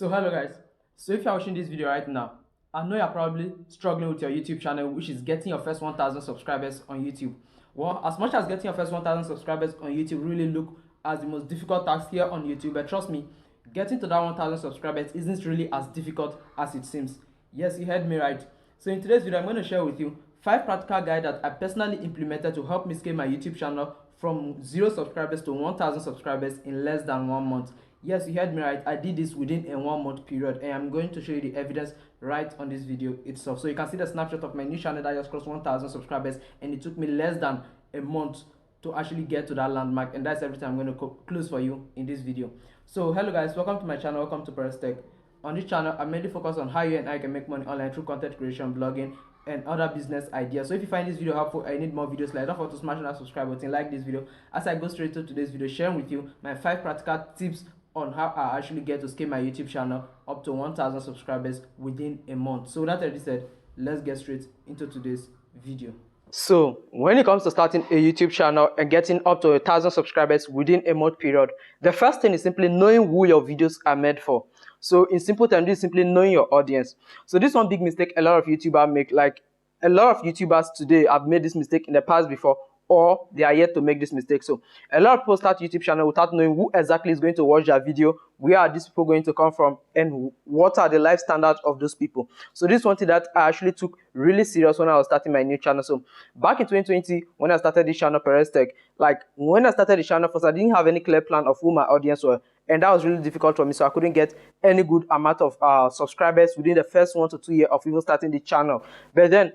So hello guys, so if you're watching this video right now, I know you're probably struggling with your YouTube channel, which is getting your first 1000 subscribers on YouTube. Well, as much as getting your first 1000 subscribers on YouTube really look as the most difficult task here on YouTube, but trust me, getting to that 1000 subscribers isn't really as difficult as it seems. Yes, you heard me right. So in today's video, I'm going to share with you 5 practical guides that I personally implemented to help me scale my YouTube channel from 0 subscribers to 1000 subscribers in less than 1 month. Yes, you heard me right. I did this within a 1 month period, and I'm going to show you the evidence right on this video itself. So you can see the snapshot of my new channel that just crossed 1000 subscribers, and it took me less than a month to actually get to that landmark, and that's everything I'm going to close for you in this video. So hello guys, welcome to my channel, welcome to Perez Tech. On this channel, I mainly focus on how you and I can make money online through content creation, blogging, and other business ideas. So if you find this video helpful and you need more videos like that, don't forget to smash that subscribe button, like this video as I go straight to today's video, sharing with you my 5 practical tips on how I actually get to scale my YouTube channel up to 1000 subscribers within a month. So that already said, let's get straight into today's video. So when it comes to starting a YouTube channel and getting up to 1000 subscribers within a month period, the first thing is simply knowing who your videos are made for. So in simple terms, this is simply knowing your audience. So this one big mistake a lot of YouTubers make, like a lot of YouTubers today have made this mistake in the past before, or they are yet to make this mistake. So a lot of people start YouTube channel without knowing who exactly is going to watch their video, where are these people going to come from, and what are the life standards of those people. So this is one thing that I actually took really serious when I was starting my new channel. So back in 2020, when I started this channel, Perez Tech, like when I started the channel first, I didn't have any clear plan of who my audience were, and that was really difficult for me. So I couldn't get any good amount of subscribers within the first 1 to 2 years of even starting the channel. But then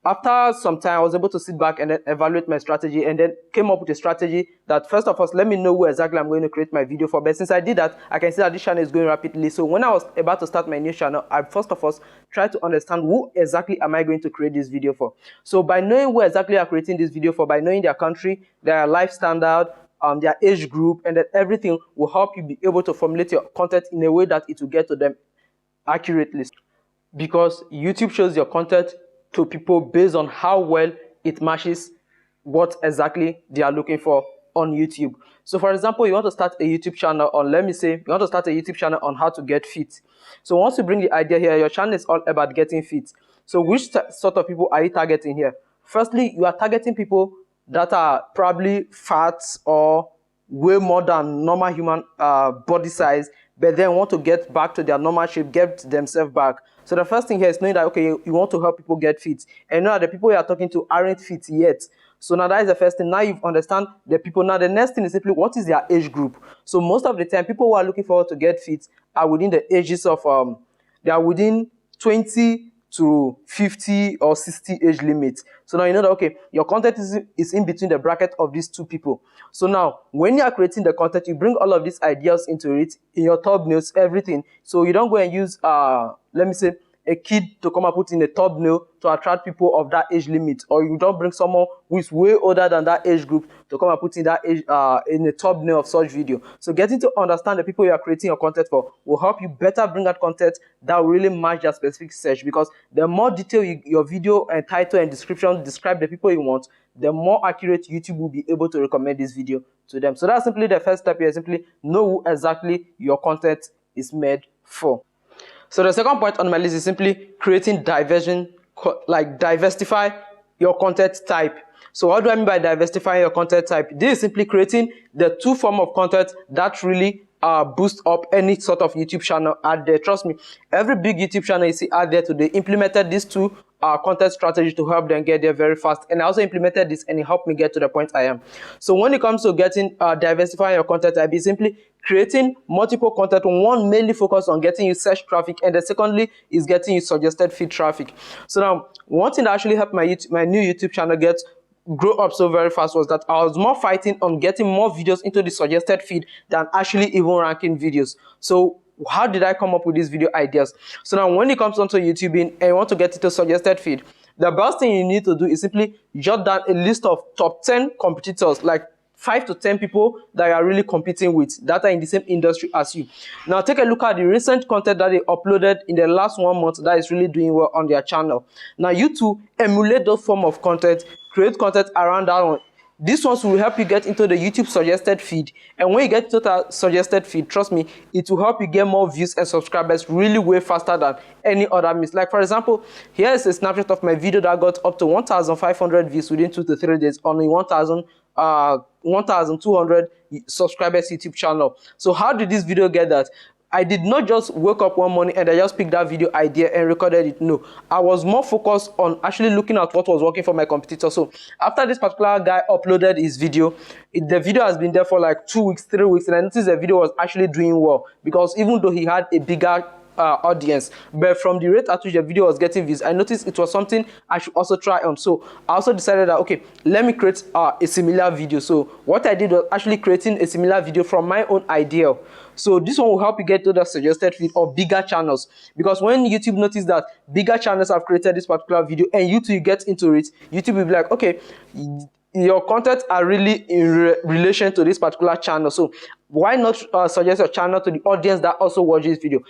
after some time, I was able to sit back and then evaluate my strategy, and then came up with a strategy that, first of all, let me know who exactly I'm going to create my video for. But since I did that, I can see that this channel is going rapidly. So when I was about to start my new channel, I first of all tried to understand who exactly am I going to create this video for. So by knowing who exactly I'm creating this video for, by knowing their country, their life standard, their age group, and then everything will help you be able to formulate your content in a way that it will get to them accurately. Because YouTube shows your content to people based on how well it matches what exactly they are looking for on YouTube. So for example, you want to start a YouTube channel on, let me say, you want to start a YouTube channel on how to get fit. So once you bring the idea here, your channel is all about getting fit. So which sort of people are you targeting here? Firstly, you are targeting people that are probably fat or way more than normal human body size, but then want to get back to their normal shape, get themselves back. So the first thing here is knowing that, okay, you want to help people get fit, and know that the people you are talking to aren't fit yet. So now that is the first thing. Now you understand the people. Now the next thing is simply what is their age group. So most of the time, people who are looking forward to get fit are within the ages of they are within 20 to 50 or 60 age limit. So now you know that, okay, your content is in between the bracket of these two people. So now when you are creating the content, you bring all of these ideas into it in your thumbnails, everything. So you don't go and use let me say a kid to come and put in a thumbnail to attract people of that age limit, or you don't bring someone who is way older than that age group to come and put in that age in a thumbnail of such video. So getting to understand the people you are creating your content for will help you better bring out content that will really match their specific search, because the more detail your video and title and description describe the people you want, the more accurate YouTube will be able to recommend this video to them. So that's simply the first step here, simply know who exactly your content is made for. So the second point on my list is simply creating diversion, like diversify your content type. So what do I mean by diversifying your content type? This is simply creating the two forms of content that really boost up any sort of YouTube channel out there. Trust me, every big YouTube channel you see out there today implemented these two content strategies to help them get there very fast. And I also implemented this, and it helped me get to the point I am. So when it comes to getting diversifying your content type, is simply creating multiple content. One mainly focus on getting you search traffic, and the secondly is getting you suggested feed traffic. So now one thing that actually helped my new YouTube channel grow up so very fast was that I was more fighting on getting more videos into the suggested feed than actually even ranking videos. So how did I come up with these video ideas? So now when it comes onto YouTube and you want to get into suggested feed, the best thing you need to do is simply jot down a list of top 10 competitors, like 5 to 10 people that you are really competing with, that are in the same industry as you. Now take a look at the recent content that they uploaded in the last 1 month that is really doing well on their channel. Now you too emulate those form of content, create content around that one, This ones will help you get into the YouTube suggested feed, and when you get to the suggested feed, trust me, it will help you get more views and subscribers really way faster than any other means. Like for example, here is a snapshot of my video that got up to 1,500 views within 2 to 3 days on a 1,200 subscribers YouTube channel. So how did this video get that? I did not just wake up one morning and I just picked that video idea and recorded it. No, I was more focused on actually looking at what was working for my competitor. So after this particular guy uploaded his video, the video has been there for like 2 weeks, 3 weeks, and I noticed the video was actually doing well, because even though he had a bigger audience, but from the rate at which the video was getting views, I noticed it was something I should also try on. So I also decided that, okay, let me create a similar video. So what I did was actually creating a similar video from my own idea. So this one will help you get to the suggested feed of bigger channels, because when YouTube notice that bigger channels have created this particular video and you too get into it, YouTube will be like, okay, your content are really in relation to this particular channel, so why not suggest your channel to the audience that also watch this video.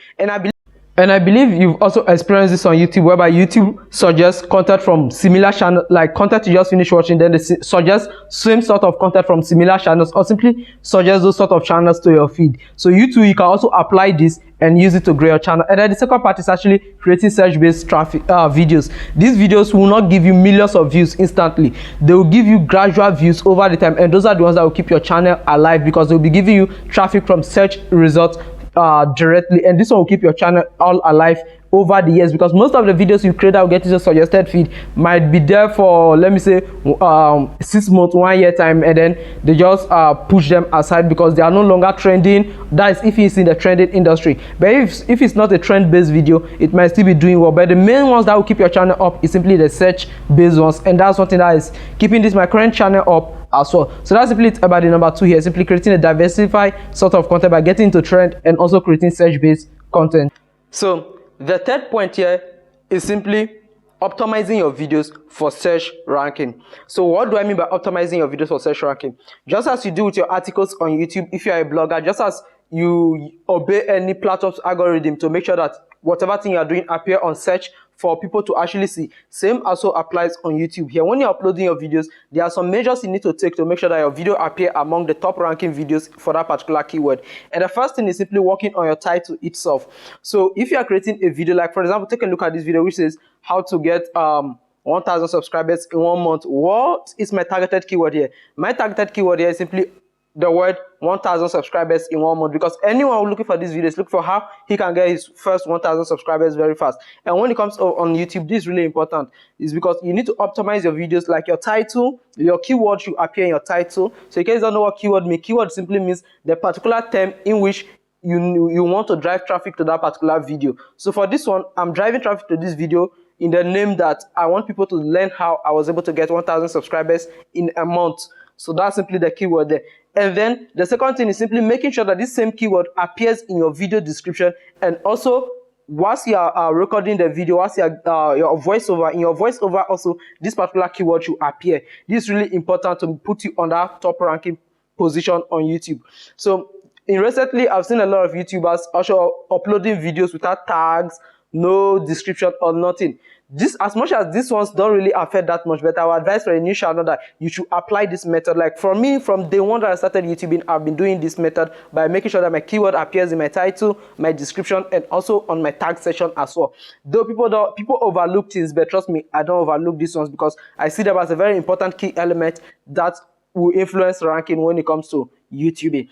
And I believe you've also experienced this on YouTube, whereby YouTube suggests content from similar channels, like content you just finished watching, then they suggest same sort of content from similar channels, or simply suggest those sort of channels to your feed. So you too, you can also apply this and use it to grow your channel. And then the second part is actually creating search-based traffic videos. These videos will not give you millions of views instantly. They will give you gradual views over the time, and those are the ones that will keep your channel alive, because they'll be giving you traffic from search results directly, and this one will keep your channel all alive over the years, because most of the videos you create that will get into suggested feed might be there for, let me say, 6 months, 1 year time, and then they just push them aside because they are no longer trending. That is if it's in the trending industry. But if it's not a trend based video, it might still be doing well. But the main ones that will keep your channel up is simply the search based ones, and that's something that is keeping my current channel up as well. So that's simply it about the number 2 here, simply creating a diversified sort of content by getting into trend and also creating search based content. So the third point here is simply optimizing your videos for search ranking. So what do I mean by optimizing your videos for search ranking? Just as you do with your articles on YouTube, if you are a blogger, just as you obey any platform's algorithm to make sure that whatever thing you are doing appear on search for people to actually see, same also applies on YouTube. Here, when you're uploading your videos, there are some measures you need to take to make sure that your video appear among the top ranking videos for that particular keyword. And the first thing is simply working on your title itself. So if you are creating a video, like for example, take a look at this video which says how to get 1,000 subscribers in 1 month. What is my targeted keyword here? My targeted keyword here is simply the word 1,000 subscribers in 1 month, because anyone who looking for these videos look for how he can get his first 1,000 subscribers very fast. And when it comes on YouTube, this is really important, is because you need to optimize your videos, like your title, your keyword should appear in your title. So in case you don't know what keyword means, keyword simply means the particular term in which you want to drive traffic to that particular video. So for this one, I'm driving traffic to this video in the name that I want people to learn how I was able to get 1,000 subscribers in a month. So that's simply the keyword there. And then the second thing is simply making sure that this same keyword appears in your video description, and also whilst you are recording the video, whilst you are your voiceover, in your voiceover also this particular keyword should appear. This is really important to put you on that top ranking position on YouTube. So recently I've seen a lot of YouTubers also uploading videos without tags, no description or nothing. This, as much as these ones don't really affect that much, but our advice for a new channel that you should apply this method. Like for me, from day one that I started YouTubing, I've been doing this method by making sure that my keyword appears in my title, my description, and also on my tag section as well. Though people overlook things, but trust me, I don't overlook these ones, because I see them as a very important key element that will influence ranking when it comes to YouTube.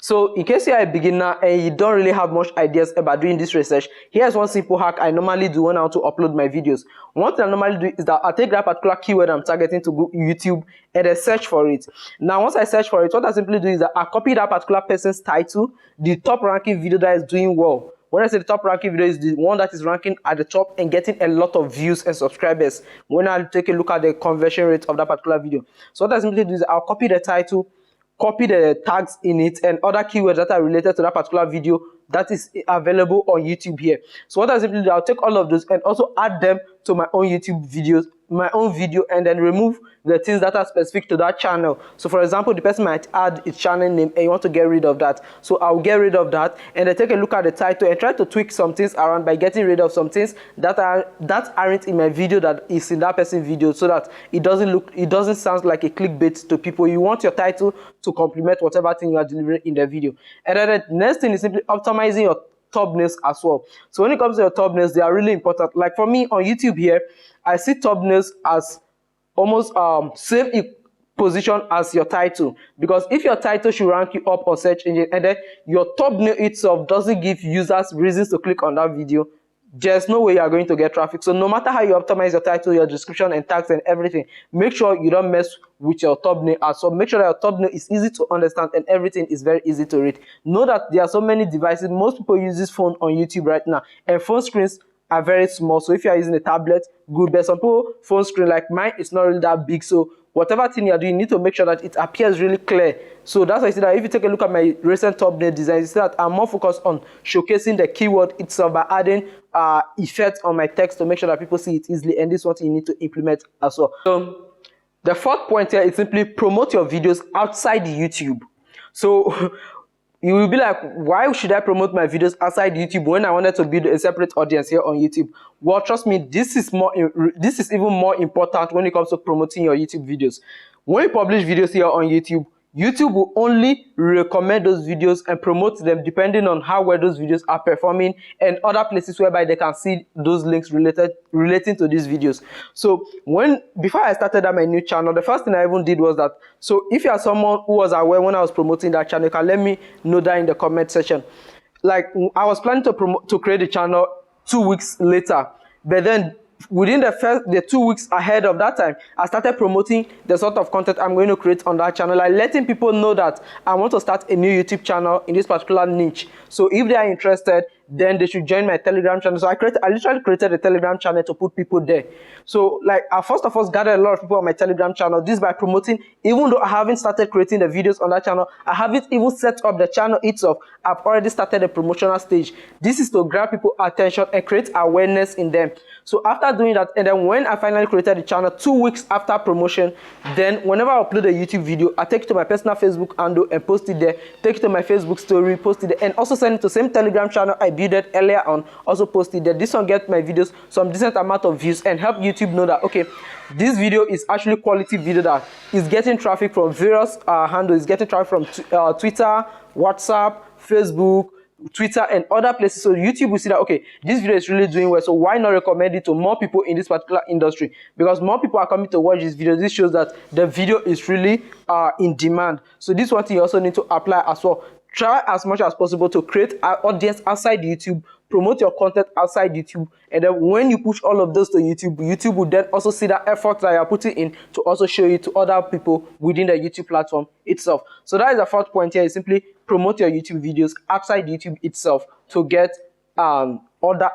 So in case you're a beginner and you don't really have much ideas about doing this research, here's one simple hack I normally do when I want to upload my videos. One thing I normally do is that I take that particular keyword I'm targeting to go YouTube and I search for it. Now once I search for it, what I simply do is that I copy that particular person's title, the top ranking video that is doing well. When I say the top ranking video is the one that is ranking at the top and getting a lot of views and subscribers, when I take a look at the conversion rate of that particular video. So what I simply do is I'll copy the title, copy the tags in it and other keywords that are related to that particular video that is available on YouTube here. So what I simply do, I'll take all of those and also add them to my own YouTube videos my own video and then remove the things that are specific to that channel. So for example, the person might add its channel name and you want to get rid of that. So I'll get rid of that and then take a look at the title and try to tweak some things around by getting rid of some things that aren't in my video that is in that person's video, so that it doesn't sound like a clickbait to people. You want your title to complement whatever thing you are delivering in the video. And then the next thing is simply optimizing your thumbnails as well. So when it comes to your thumbnails, they are really important. Like for me on YouTube here, I see thumbnails as almost same position as your title, because if your title should rank you up on search engine and then your thumbnail itself doesn't give users reasons to click on that video, there's no way you are going to get traffic. So no matter how you optimize your title, your description and tags and everything, make sure you don't mess with your thumbnail as well. Make sure that your thumbnail is easy to understand and everything is very easy to read. Know that there are so many devices. Most people use this phone on YouTube right now, and phone screens are very small. So if you are using a tablet, good. But some people phone screen like mine is not really that big. So whatever thing you are doing, you need to make sure that it appears really clear. So that's why I say that if you take a look at my recent thumbnail designs, you see that I'm more focused on showcasing the keyword itself by adding effects on my text to make sure that people see it easily. And this is what you need to implement as well. So the fourth point here is simply promote your videos outside YouTube. So you will be like, why should I promote my videos outside YouTube when I wanted to build a separate audience here on YouTube? Well, trust me, this is even more important when it comes to promoting your YouTube videos. When you publish videos here on YouTube, YouTube will only recommend those videos and promote them depending on how well those videos are performing and other places whereby they can see those links relating to these videos. So before I started my new channel, the first thing I even did was that, so if you are someone who was aware when I was promoting that channel, you can let me know that in the comment section. Like, I was planning to create a channel 2 weeks later, but then within the 2 weeks ahead of that time, I started promoting the sort of content I'm going to create on that channel, like letting people know that I want to start a new YouTube channel in this particular niche. So if they are interested, then they should join my Telegram channel. So I literally created a Telegram channel to put people there. So like, I first of all gathered a lot of people on my Telegram channel. This by promoting, even though I haven't started creating the videos on that channel, I haven't even set up the channel itself. I've already started the promotional stage. This is to grab people's attention and create awareness in them. So after doing that, and then when I finally created the channel 2 weeks after promotion, then whenever I upload a YouTube video, I take it to my personal Facebook handle and post it there, take it to my Facebook story, post it there, and also send it to the same Telegram channel I built earlier on, also post it there. This one get my videos some decent amount of views and help YouTube know that, okay, this video is actually quality video that is getting traffic from various handles, is getting traffic from Twitter, WhatsApp, Facebook, Twitter and other places. So YouTube will see that, okay, this video is really doing well, so why not recommend it to more people in this particular industry? Because more people are coming to watch this video. This shows that the video is really in demand. So this one thing you also need to apply as well. Try as much as possible to create an audience outside YouTube, promote your content outside YouTube, and then when you push all of those to YouTube, YouTube will then also see that effort that you are putting in to also show it to other people within the YouTube platform itself. So that is the fourth point here, is simply promote your YouTube videos outside YouTube itself to get other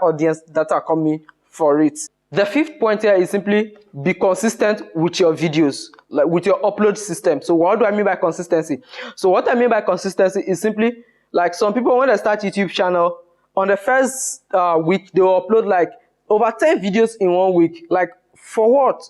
audience that are coming for it. The fifth point here is simply be consistent with your videos, like with your upload system. So what do I mean by consistency? So what I mean by consistency is simply, like, some people when they start YouTube channel, on the first week they will upload like over 10 videos in 1 week. Like, for what?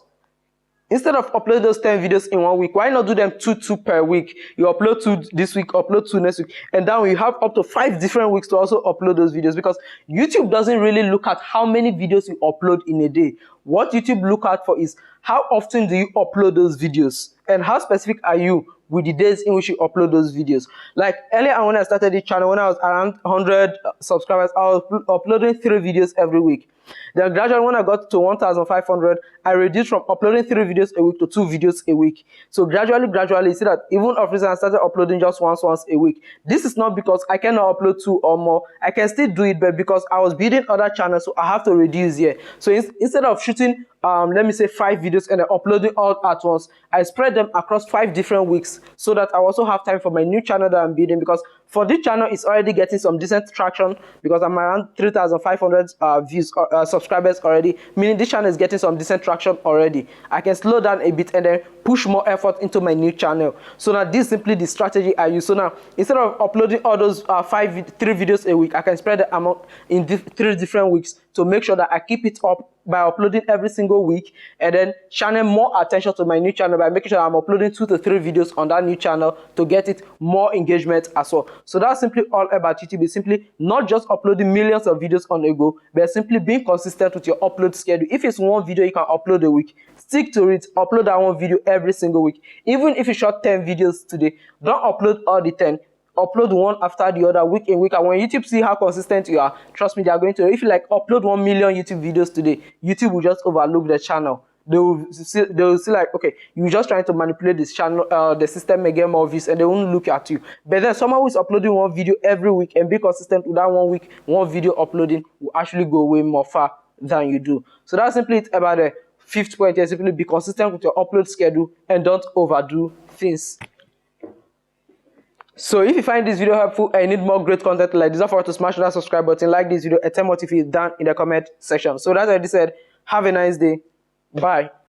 Instead of upload those 10 videos in 1 week, why not do them two per week? You upload 2 this week, upload 2 next week, and then you have up to 5 different weeks to also upload those videos, because YouTube doesn't really look at how many videos you upload in a day. What YouTube look at for is how often do you upload those videos and how specific are you with the days in which you upload those videos. Like earlier on when I started this channel, when I was around 100 subscribers, I was uploading 3 videos every week. Then gradually when I got to 1,500, I reduced from uploading 3 videos a week to 2 videos a week. So gradually, you see that even after I started uploading just once a week. This is not because I cannot upload 2 or more. I can still do it, but because I was building other channels, so I have to reduce here. So instead of shooting, let me say 5 videos and then uploading all at once, I spread them across 5 different weeks so that I also have time for my new channel that I'm building, because For this channel, it's already getting some decent traction because I'm around 3,500 views subscribers already, meaning this channel is getting some decent traction already. I can slow down a bit and then push more effort into my new channel. So now this is simply the strategy I use. So now instead of uploading all those 3 videos a week, I can spread the amount in 3 different weeks to make sure that I keep it up by uploading every single week, and then channel more attention to my new channel by making sure I'm uploading 2 to 3 videos on that new channel to get it more engagement as well. So that's simply all about YouTube. It's simply not just uploading millions of videos on a go, but simply being consistent with your upload schedule. If it's one video you can upload a week, stick to it. Upload that one video every single week. Even if you shot 10 videos today, don't upload all the 10. Upload one after the other, week in, week out. When YouTube see how consistent you are, trust me, they are going to. If you like upload 1 million YouTube videos today, YouTube will just overlook the channel. They will see like, okay, you're just trying to manipulate this channel, the system, and get more views, and they won't look at you. But then someone who is uploading one video every week and be consistent with that 1 week, 1 video uploading will actually go way more far than you do. So that's simply it about the 5th point here. Simply be consistent with your upload schedule and don't overdo things. So if you find this video helpful and you need more great content like this, don't forget to smash that subscribe button, like this video, and tell me what you feel down in the comment section. So that's already said. Have a nice day. Bye.